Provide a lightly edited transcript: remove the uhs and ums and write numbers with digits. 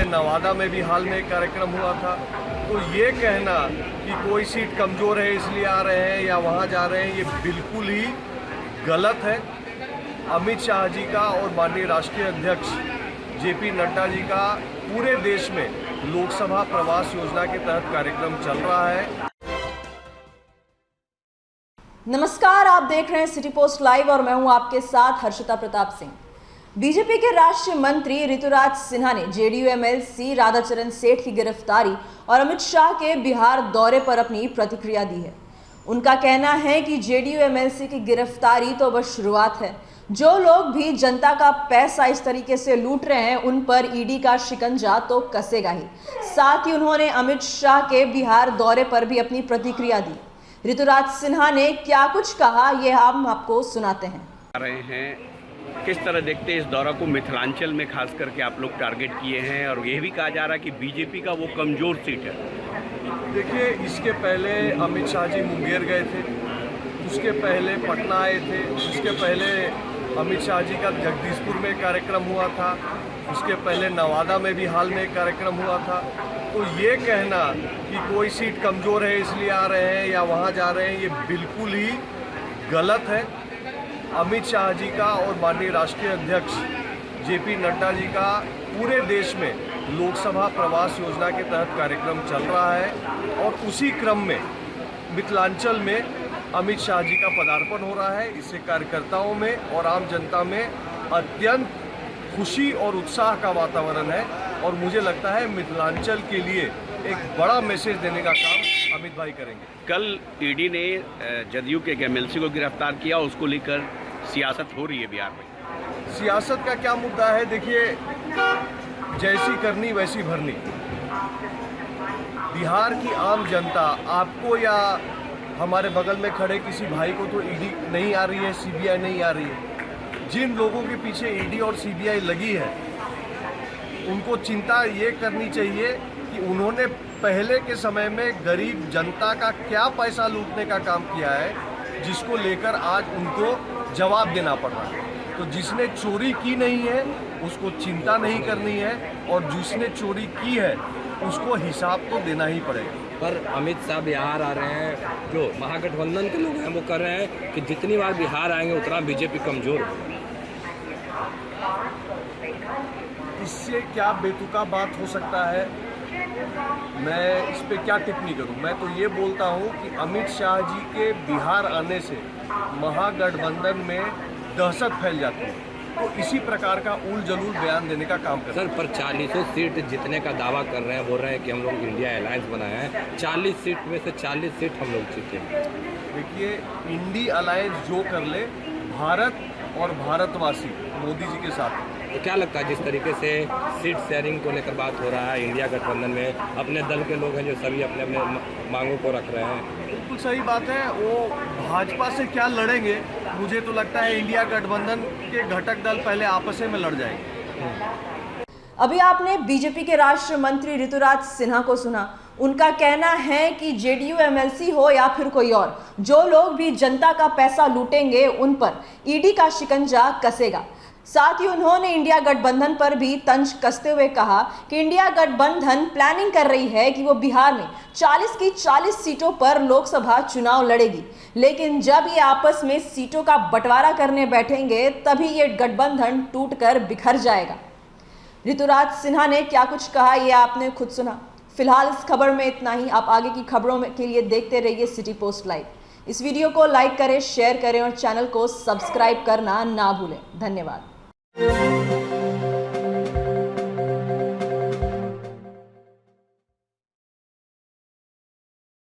पहले नवादा में भी हाल में एक कार्यक्रम हुआ था। तो ये कहना कि कोई सीट कमज़ोर है इसलिए आ रहे हैं या वहाँ जा रहे हैं, ये बिल्कुल ही गलत है। अमित शाह जी का और माननीय राष्ट्रीय अध्यक्ष जेपी नड्डा जी का पूरे देश में लोकसभा प्रवास योजना के तहत कार्यक्रम चल रहा है। नमस्कार, आप देख रहे हैं सिटी पोस्ट लाइव और मैं हूं आपके साथ हर्षिता प्रताप सिंह। बीजेपी के राष्ट्रीय मंत्री ऋतुराज सिन्हा ने जेडीयू एमएलसी राधाचरण सेठ की गिरफ्तारी और अमित शाह के बिहार दौरे पर अपनी प्रतिक्रिया दी है। उनका कहना है कि जेडीयू एमएलसी की गिरफ्तारी तो बस शुरुआत है। जो लोग भी जनता का पैसा इस तरीके से लूट रहे हैं उन पर ईडी का शिकंजा तो कसेगा ही। साथ ही उन्होंने अमित शाह के बिहार दौरे पर भी अपनी प्रतिक्रिया दी। ऋतुराज सिन्हा ने क्या कुछ कहा, यह हम आपको सुनाते हैं। रहे हैं किस तरह देखते हैं इस दौरा को? मिथिलांचल में खास करके आप लोग टारगेट किए हैं और यह भी कहा जा रहा है कि बीजेपी का वो कमजोर सीट है। देखिए, इसके पहले अमित शाह जी मुंगेर गए थे, उसके पहले पटना आए थे, उसके पहले अमित शाह जी का जगदीशपुर में कार्यक्रम हुआ था, उसके पहले नवादा में भी हाल में एक कार्यक्रम हुआ था। तो ये कहना कि कोई सीट कमज़ोर है इसलिए आ रहे हैं या वहाँ जा रहे हैं, ये बिल्कुल ही गलत है। अमित शाह जी का और माननीय राष्ट्रीय अध्यक्ष जेपी नड्डा जी का पूरे देश में लोकसभा प्रवास योजना के तहत कार्यक्रम चल रहा है और उसी क्रम में मिथिलांचल में अमित शाह जी का पदार्पण हो रहा है। इससे कार्यकर्ताओं में और आम जनता में अत्यंत खुशी और उत्साह का वातावरण है और मुझे लगता है मिथिलांचल के लिए एक बड़ा मैसेज देने का काम अमित भाई करेंगे। कल ईडी ने जदयू के एक एमएलसी को गिरफ्तार किया, उसको लेकर सियासत हो रही है बिहार में। सियासत का क्या मुद्दा है? देखिए, जैसी करनी वैसी भरनी। बिहार की आम जनता, आपको या हमारे बगल में खड़े किसी भाई को तो ईडी नहीं आ रही है, सीबीआई नहीं आ रही है। जिन लोगों के पीछे ईडी और सीबीआई लगी है उनको चिंता ये करनी चाहिए कि उन्होंने पहले के समय में गरीब जनता का क्या पैसा लूटने का काम किया है जिसको लेकर आज उनको जवाब देना पड़ रहा है। तो जिसने चोरी की नहीं है उसको चिंता नहीं करनी है और जिसने चोरी की है उसको हिसाब तो देना ही पड़ेगा। पर अमित शाह बिहार आ रहे हैं, जो महागठबंधन के लोग हैं वो कर रहे हैं कि जितनी बार बिहार आएंगे उतना बीजेपी कमजोर हो। इससे क्या बेतुका बात हो सकता है? मैं इस पे क्या टिप्पणी करूं? मैं तो ये बोलता हूं कि अमित शाह जी के बिहार आने से महागठबंधन में दहशत फैल जाती है। तो इसी प्रकार का उल जलूल बयान देने का काम कर सर, पर 40 सीट जीतने का दावा कर रहे हैं, बोल रहे हैं कि हम लोग इंडिया अलायंस बनाए हैं, 40 सीट में से 40 सीट हम लोग जीते। देखिए, इंडिया अलायंस जो कर ले, भारत और भारतवासी मोदी जी के साथ। तो क्या लगता है जिस तरीके से सीट शेयरिंग को लेकर बात हो रहा है, इंडिया गठबंधन में अपने दल के लोग हैं जो सभी अपने अपने मांगों को रख रहे हैं? बिल्कुल सही बात है। वो भाजपा से क्या लड़ेंगे? मुझे तो लगता है इंडिया गठबंधन के घटक दल पहले आपस में लड़ जाएंगे। अभी आपने बीजेपी के राष्ट्रीय मंत्री ऋतुराज सिन्हा को सुना। उनका कहना है कि जेडीयू एमएलसी हो या फिर कोई और, जो लोग भी जनता का पैसा लूटेंगे उन पर ईडी का शिकंजा कसेगा। साथ ही उन्होंने इंडिया गठबंधन पर भी तंज कसते हुए कहा कि इंडिया गठबंधन प्लानिंग कर रही है कि वो बिहार में 40 की 40 सीटों पर लोकसभा चुनाव लड़ेगी, लेकिन जब ये आपस में सीटों का बंटवारा करने बैठेंगे तभी ये गठबंधन टूटकर बिखर जाएगा। ऋतुराज सिन्हा ने क्या कुछ कहा, ये आपने खुद सुना। फिलहाल इस खबर में इतना ही। आप आगे की खबरों के लिए देखते रहिए सिटी पोस्ट लाइव। इस वीडियो को लाइक करें, शेयर करें और चैनल को सब्सक्राइब करना ना भूलें। धन्यवाद।